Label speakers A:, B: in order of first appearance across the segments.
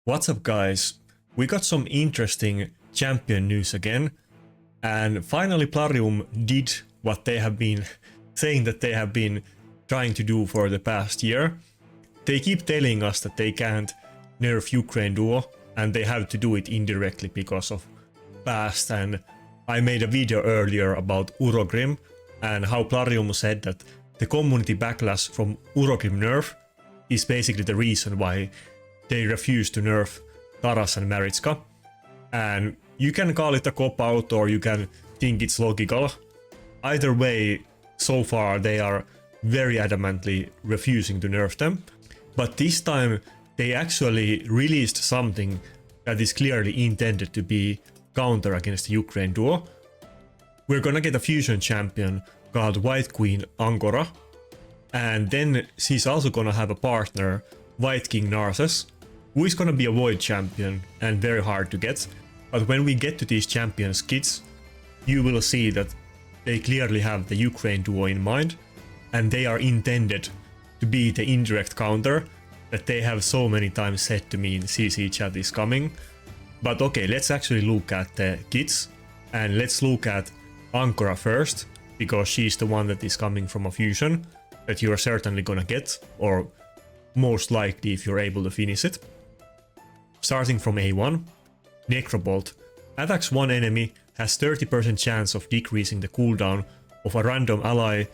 A: What's up guys? We got some interesting champion news again, and finally Plarium did what they have been saying that they have been trying to do for the past year. They keep telling us that they can't nerf Ukraine Duo and they have to do it indirectly because of past, and I made a video earlier about Urogrim and how Plarium said that the community backlash from Urogrim nerf is basically the reason why they refuse to nerf Taras and Maritska. And you can call it a cop-out or you can think it's logical. Either way, so far they are very adamantly refusing to nerf them. But this time they actually released something that is clearly intended to be counter against the Ukraine Duo. We're gonna get a fusion champion called Wight Queen Ankora, and then she's also gonna have a partner, Wight King Narses, who is gonna be a void champion and very hard to get. But when we get to these champions kits, you will see that they clearly have the Ukraine Duo in mind, and they are intended to be the indirect counter that they have so many times said to me in CC chat is coming. But okay, let's actually look at the kits, and let's look at Ankora first, because she's the one that is coming from a fusion that you're certainly gonna get, or most likely if you're able to finish it. Starting from A1, Necrobolt. Attacks one enemy, has 30% chance of decreasing the cooldown of a random ally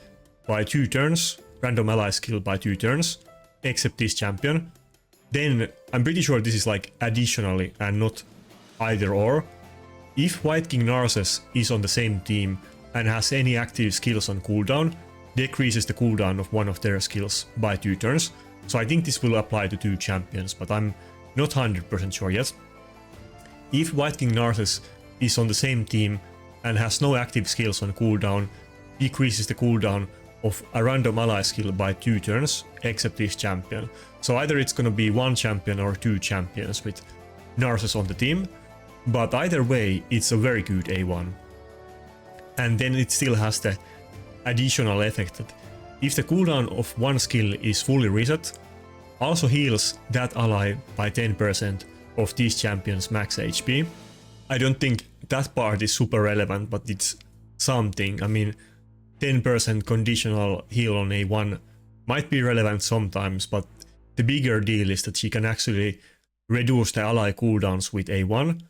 A: by 2 turns, random ally skill by 2 turns, except this champion. Then, I'm pretty sure this is like additionally and not either or. If Wight King Narses is on the same team and has any active skills on cooldown, decreases the cooldown of one of their skills by 2 turns. So I think this will apply to 2 champions, but I'm not 100% sure yet. If Wight King Narses is on the same team and has no active skills on cooldown, decreases the cooldown of a random ally skill by 2 turns, except this champion. So either it's gonna be 1 champion or 2 champions with Narses on the team, but either way, it's a very good A1. And then it still has the additional effect that if the cooldown of one skill is fully reset, also heals that ally by 10% of this champion's max HP. I don't think that part is super relevant, but it's something. I mean, 10% conditional heal on A1 might be relevant sometimes, but the bigger deal is that she can actually reduce the ally cooldowns with A1,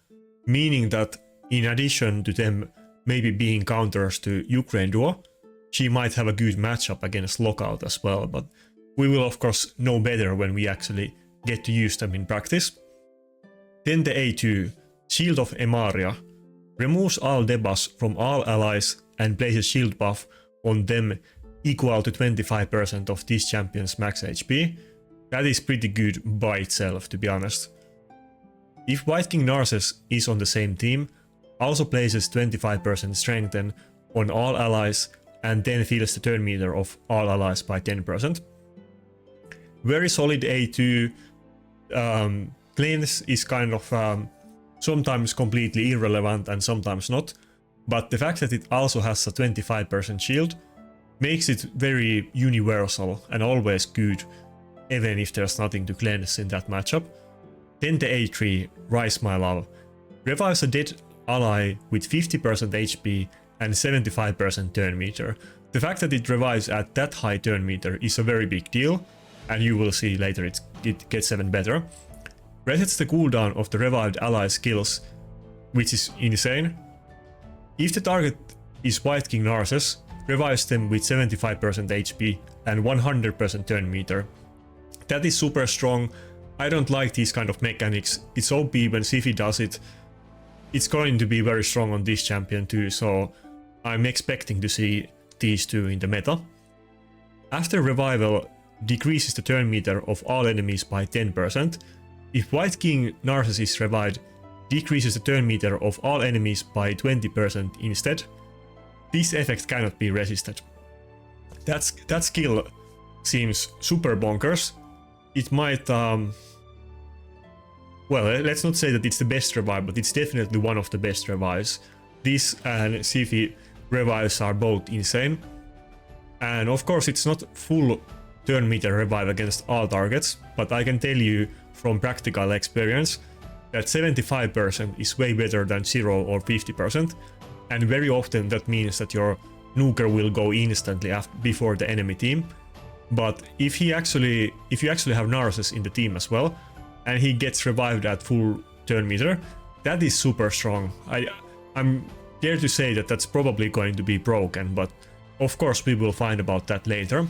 A: meaning that in addition to them maybe being counters to Ukraine Duo, she might have a good matchup against Lockout as well, but we will of course know better when we actually get to use them in practice. Then the A2, Shield of Emaria, removes all debuffs from all allies and places shield buff on them equal to 25% of this champion's max HP. That is pretty good by itself, to be honest. If Wight King Narses is on the same team, also places 25% strengthen on all allies and then fills the turn meter of all allies by 10%. Very solid A2. Cleanse is kind of sometimes completely irrelevant and sometimes not, but the fact that it also has a 25% shield makes it very universal and always good, even if there's nothing to cleanse in that matchup. Then the A3, Rise My Love, revives a dead ally with 50% HP and 75% turn meter. The fact that it revives at that high turn meter is a very big deal, and you will see later it gets even better. Resets the cooldown of the revived ally skills, which is insane. If the target is Wight King Narses, revives them with 75% HP and 100% turn meter. That is super strong. I don't like these kind of mechanics. It's OP when Siphi does it. It's going to be very strong on this champion too, so I'm expecting to see these two in the meta. After revival, decreases the turn meter of all enemies by 10%. If Wight King Narses is revived, decreases the turn meter of all enemies by 20% instead. This effect cannot be resisted. That skill seems super bonkers. It might well, let's not say that it's the best revive, but it's definitely one of the best revives. This and Siphi revives are both insane. And of course it's not full turn meter revive against all targets, but I can tell you from practical experience that 75% is way better than 0 or 50%, and very often that means that your nuker will go instantly before the enemy team. But if you actually have Narses in the team as well, and he gets revived at full turn meter, that is super strong. I'm dare to say that that's probably going to be broken, but of course we will find about that later.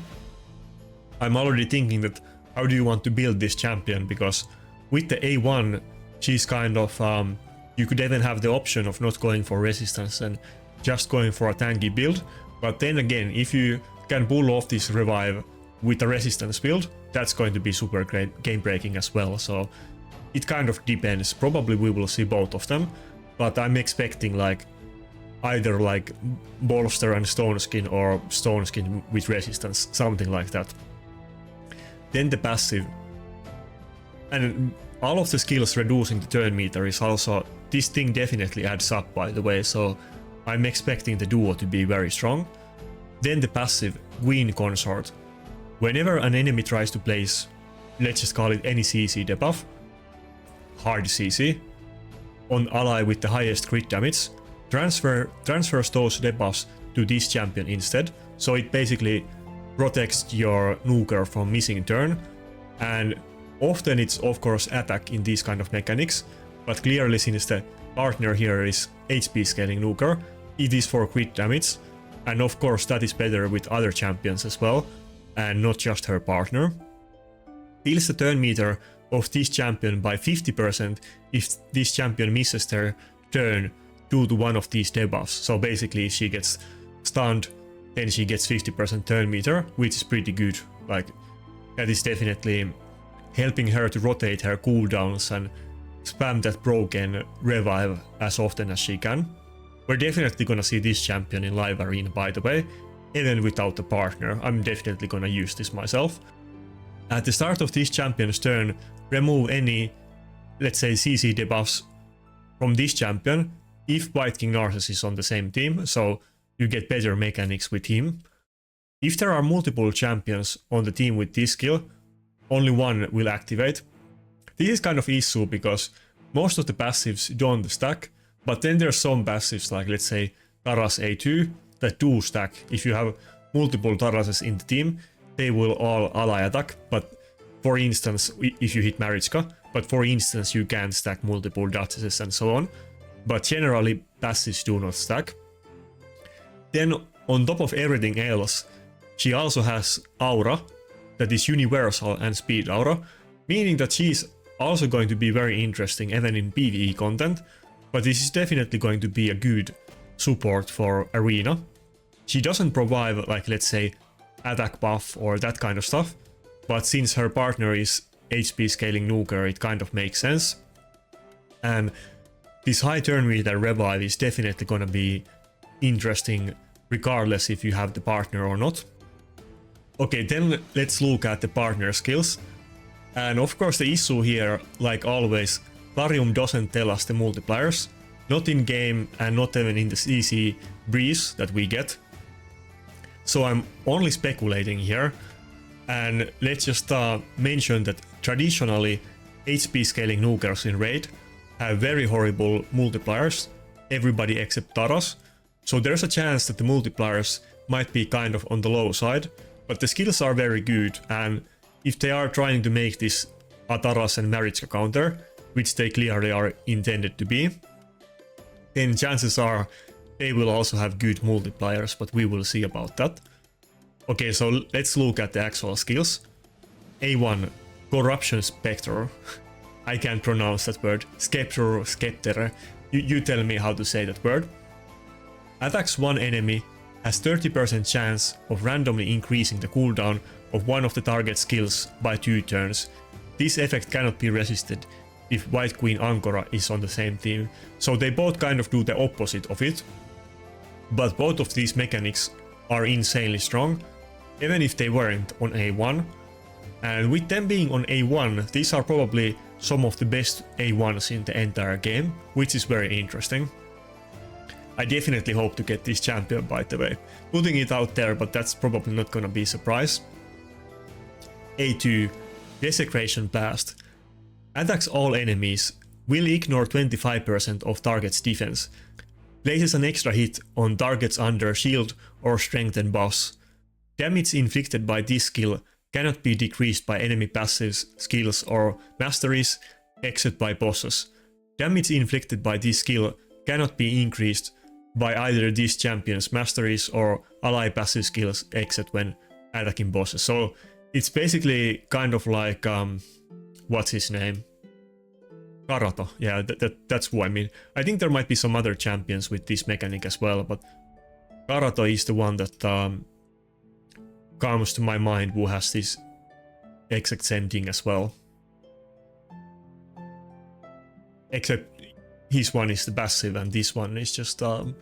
A: I'm already thinking that how do you want to build this champion, because with the A1 she's kind of you could even have the option of not going for resistance and just going for a tanky build, but then again, if you can pull off this revive with a resistance build, that's going to be super great game breaking as well. So it kind of depends. Probably we will see both of them, but I'm expecting like either like bolster and stone skin or stone skin with resistance, something like that. Then the passive, and all of the skills reducing the turn meter is also, this thing definitely adds up, by the way, so I'm expecting the duo to be very strong. Then the passive, Queen Consort. Whenever an enemy tries to place, let's just call it any CC debuff, hard CC, on ally with the highest crit damage, transfers those debuffs to this champion instead, so it basically protects your nuker from missing turn, and often it's of course attack in these kind of mechanics, but clearly since the partner here is HP scaling nuker, it is for crit damage, and of course that is better with other champions as well, and not just her partner. Fills the turn meter of this champion by 50% if this champion misses their turn due to one of these debuffs. So basically if she gets stunned, then she gets 50% turn meter, which is pretty good. Like, that is definitely helping her to rotate her cooldowns and spam that broken revive as often as she can. We're definitely gonna see this champion in live arena, by the way, even without a partner. I'm definitely gonna use this myself. At the start of this champion's turn, remove any, let's say, CC debuffs from this champion if Wight King Narses is on the same team, so you get better mechanics with him. If there are multiple champions on the team with this skill, only one will activate. This is kind of issue because most of the passives don't stack, but then there's some passives like, let's say, Taras A2 that do stack. If you have multiple Tarases in the team, they will all ally attack, but for instance, if you hit Marichka, but for instance you can stack multiple Duchesses and so on, but generally passives do not stack. Then on top of everything else, she also has aura that is universal and speed aura, meaning that she's also going to be very interesting even in PvE content, but this is definitely going to be a good support for arena. She doesn't provide, like, let's say, attack buff or that kind of stuff, but since her partner is HP scaling nuker, it kind of makes sense. And this high turn meter revive is definitely gonna be interesting regardless if you have the partner or not. Okay, then let's look at the partner skills. And of course the issue here, like always, Plarium doesn't tell us the multipliers, not in game and not even in the CC breeze that we get. So I'm only speculating here, and let's just mention that traditionally HP scaling nukers in raid have very horrible multipliers, everybody except Taras, so there's a chance that the multipliers might be kind of on the low side, but the skills are very good, and if they are trying to make this a Taras and Marichka counter, which they clearly are intended to be, then chances are they will also have good multipliers, but we will see about that. Okay, so let's look at the actual skills. A1, Corruption Spectre. I can't pronounce that word. Scepter. You tell me how to say that word. Attacks one enemy, has 30% chance of randomly increasing the cooldown of one of the target skills by 2 turns. This effect cannot be resisted if Wight Queen Ankora is on the same team, so they both kind of do the opposite of it. But both of these mechanics are insanely strong, even if they weren't on A1. And with them being on A1, these are probably some of the best A1s in the entire game, which is very interesting. I definitely hope to get this champion, by the way. Putting it out there, but that's probably not gonna be a surprise. A2, Desecration Blast. Attacks all enemies, will ignore 25% of target's defense. Places an extra hit on targets under shield or strengthened buffs. Damage inflicted by this skill cannot be decreased by enemy passives, skills or masteries, except by bosses. Damage inflicted by this skill cannot be increased by either this champion's masteries or ally passive skills, except when attacking bosses. So it's basically kind of like, what's his name? Karato, yeah, that's who I mean. I think there might be some other champions with this mechanic as well, but Karato is the one that comes to my mind who has this exact same thing as well. Except his one is the passive and this one is just on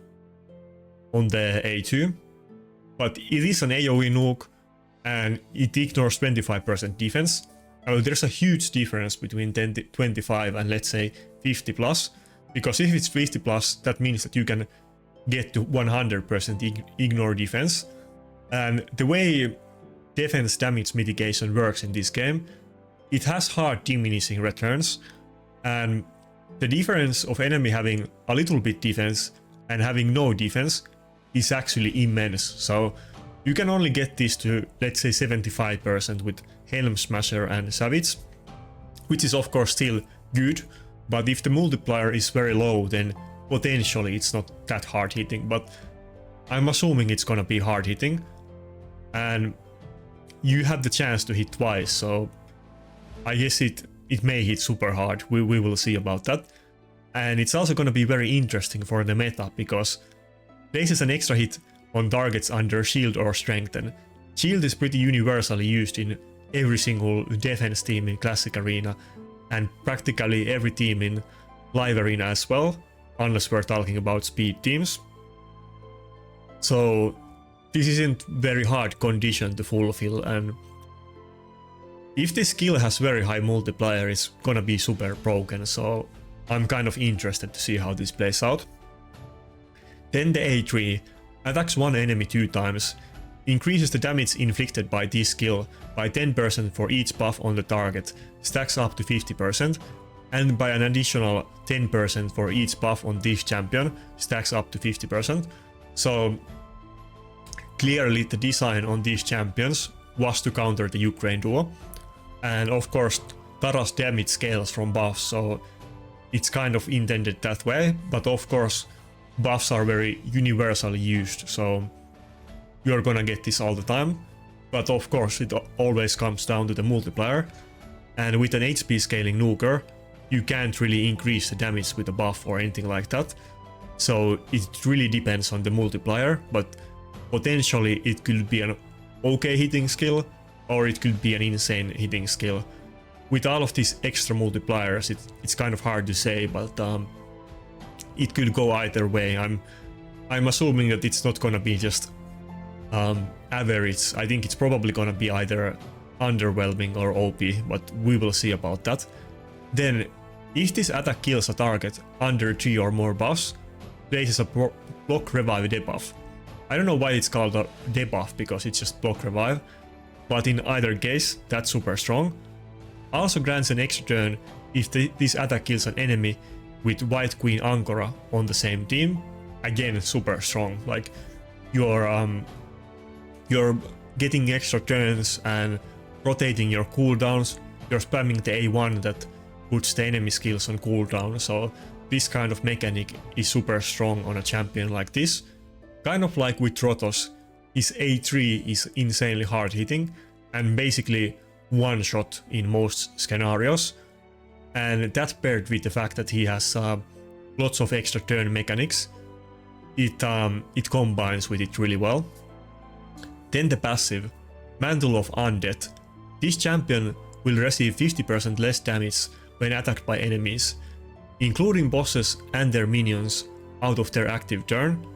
A: the A2. But it is an AoE nuke and it ignores 25% defense. There's a huge difference between 25 and let's say 50 plus, because if it's 50 plus, that means that you can get to 100% ignore defense. And the way defense damage mitigation works in this game, it has hard diminishing returns, and the difference of enemy having a little bit defense and having no defense is actually immense. So you can only get this to, let's say, 75% with Helm Smasher and Savage, which is of course still good, but if the multiplier is very low, then potentially it's not that hard hitting, but I'm assuming it's gonna be hard hitting, and you have the chance to hit twice, so I guess it may hit super hard. We will see about that. And it's also gonna be very interesting for the meta, because places an extra hit on targets under shield or strengthen. Shield is pretty universally used in every single defense team in Classic Arena, and practically every team in Live Arena as well, unless we're talking about speed teams. So this isn't very hard condition to fulfill, and if this skill has very high multiplier, it's gonna be super broken, so I'm kind of interested to see how this plays out. Then the A3 attacks one enemy 2 times, increases the damage inflicted by this skill by 10% for each buff on the target, stacks up to 50%, and by an additional 10% for each buff on this champion, stacks up to 50%. So clearly the design on these champions was to counter the Ukraine duo, and of course Tara's damage scales from buffs, so it's kind of intended that way, but of course buffs are very universally used, so you're gonna get this all the time. But of course it always comes down to the multiplier, and with an HP scaling nuker you can't really increase the damage with a buff or anything like that, so it really depends on the multiplier, but potentially it could be an okay hitting skill or it could be an insane hitting skill. With all of these extra multipliers, it's kind of hard to say, but it could go either way. I'm assuming that it's not gonna be just average. I think it's probably gonna be either underwhelming or OP, but we will see about that. Then, if this attack kills a target under 3 or more buffs, places a block revive debuff. I don't know why it's called a debuff, because it's just block revive, but in either case, that's super strong. Also grants an extra turn if this attack kills an enemy with Wight Queen Ankora on the same team. Again, super strong. Like you're getting extra turns and rotating your cooldowns. You're spamming the A1 that puts the enemy skills on cooldown. So this kind of mechanic is super strong on a champion like this. Kind of like with Trotos, his A3 is insanely hard hitting and basically one shot in most scenarios. And that paired with the fact that he has lots of extra turn mechanics, it combines with it really well. Then the passive, Mantle of Undead. This champion will receive 50% less damage when attacked by enemies, including bosses and their minions, out of their active turn.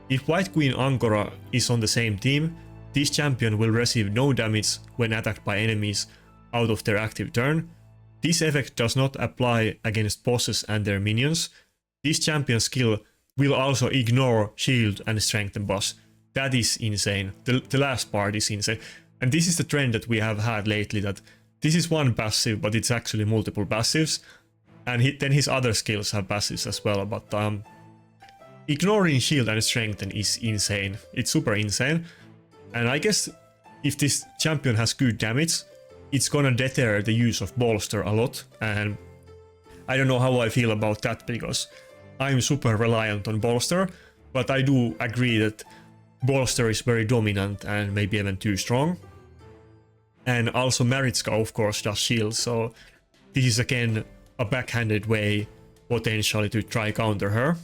A: If Wight Queen Ankora is on the same team, this champion will receive no damage when attacked by enemies out of their active turn. This effect does not apply against bosses and their minions. This champion's skill will also ignore shield and strengthen boss. That is insane. The last part is insane. And this is the trend that we have had lately, that this is one passive, but it's actually multiple passives. And then his other skills have passives as well, but ignoring shield and strengthen is insane. It's super insane. And I guess if this champion has good damage, it's gonna deter the use of bolster a lot. And I don't know how I feel about that, because I'm super reliant on bolster, but I do agree that bolster is very dominant and maybe even too strong. And also Maritzka of course does shield, so this is again a backhanded way potentially to try counter her.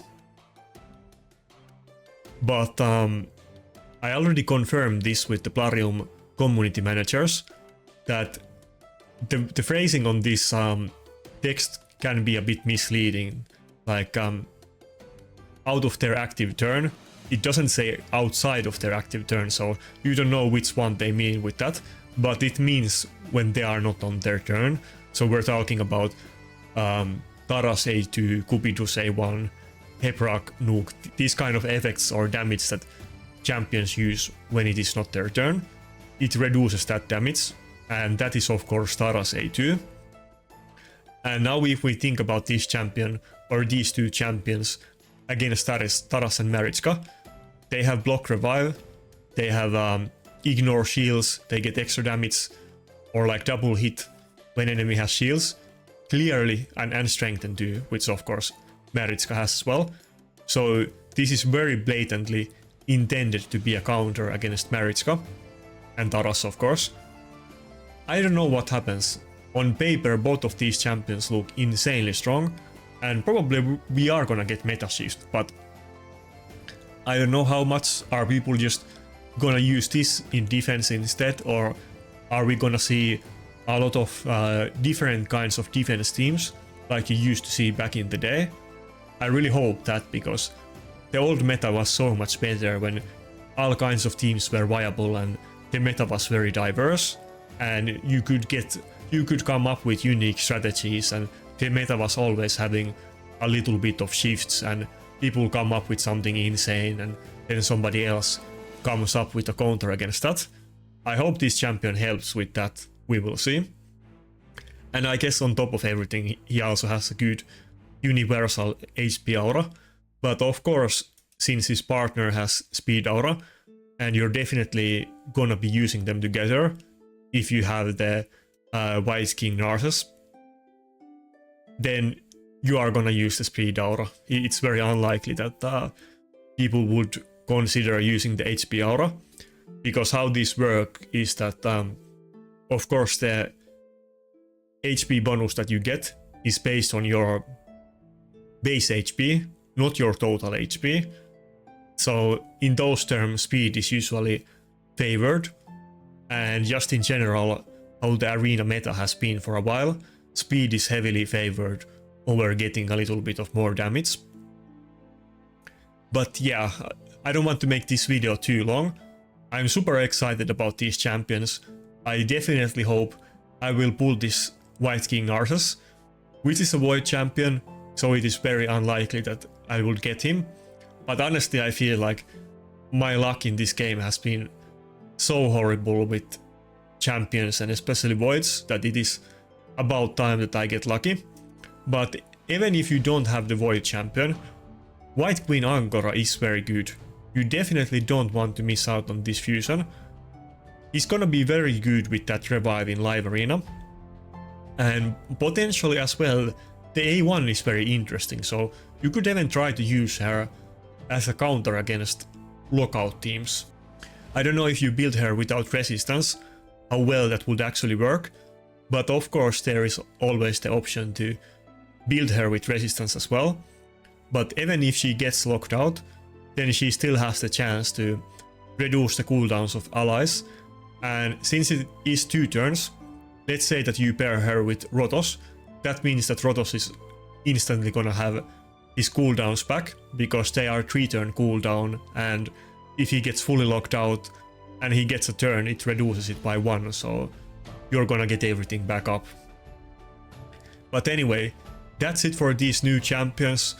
A: But I already confirmed this with the Plarium community managers, that the phrasing on this text can be a bit misleading. Like out of their active turn, it doesn't say outside of their active turn, so you don't know which one they mean with that, but it means when they are not on their turn. So we're talking about Taras A2, Cupidus A1, Heprak, Nuke, these kind of effects or damage that champions use when it is not their turn. It reduces that damage, and that is of course Taras A2. And now if we think about this champion, or these two champions against Taras and Maritzka, they have block revive, they have ignore shields, they get extra damage, or like double hit when enemy has shields, clearly, and strengthen too, which of course Maritzka has as well. So this is very blatantly intended to be a counter against Maritzka, and Taras of course. I don't know what happens. On paper both of these champions look insanely strong, and probably we are gonna get meta shift, but I don't know how much are people just gonna use this in defense instead, or are we gonna see a lot of different kinds of defense teams like you used to see back in the day. I really hope that, because the old meta was so much better when all kinds of teams were viable and the meta was very diverse, and you could come up with unique strategies, and the meta was always having a little bit of shifts, and people come up with something insane and then somebody else comes up with a counter against that. I hope this champion helps with that, we will see. And I guess on top of everything, he also has a good universal HP aura, but of course, since his partner has speed aura, and you're definitely gonna be using them together if you have the Wight King Narses, then you are gonna use the speed aura. It's very unlikely that people would consider using the HP aura, because how this works is that of course the HP bonus that you get is based on your base HP, not your total HP. So in those terms, speed is usually favored, and just in general how the arena meta has been for a while, speed is heavily favored over getting a little bit of more damage. But yeah, I don't want to make this video too long. I'm super excited about these champions. I definitely hope I will pull this Wight King Narses, which is a Void champion, so it is very unlikely that I will get him. But honestly, I feel like my luck in this game has been so horrible with champions, and especially Voids, that it is about time that I get lucky. But even if you don't have the Void champion, White Queen Ankora is very good. You definitely don't want to miss out on this fusion. He's gonna be very good with that revive in live arena. And potentially as well, the A1 is very interesting, so you could even try to use her as a counter against lockout teams. I don't know if you build her without resistance, how well that would actually work, but of course there is always the option to build her with resistance as well. But even if she gets locked out, then she still has the chance to reduce the cooldowns of allies. And since it is 2 turns, let's say that you pair her with Rotos, that means that Rotos is instantly gonna have his cooldowns back, because they are 3-turn cooldown, and if he gets fully locked out and he gets a turn, it reduces it by 1, so you're gonna get everything back up. But anyway, that's it for these new champions.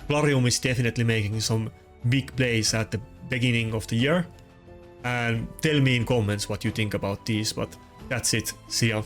A: Plarium is definitely making some big plays at the beginning of the year, and tell me in comments what you think about these, but that's it, see ya.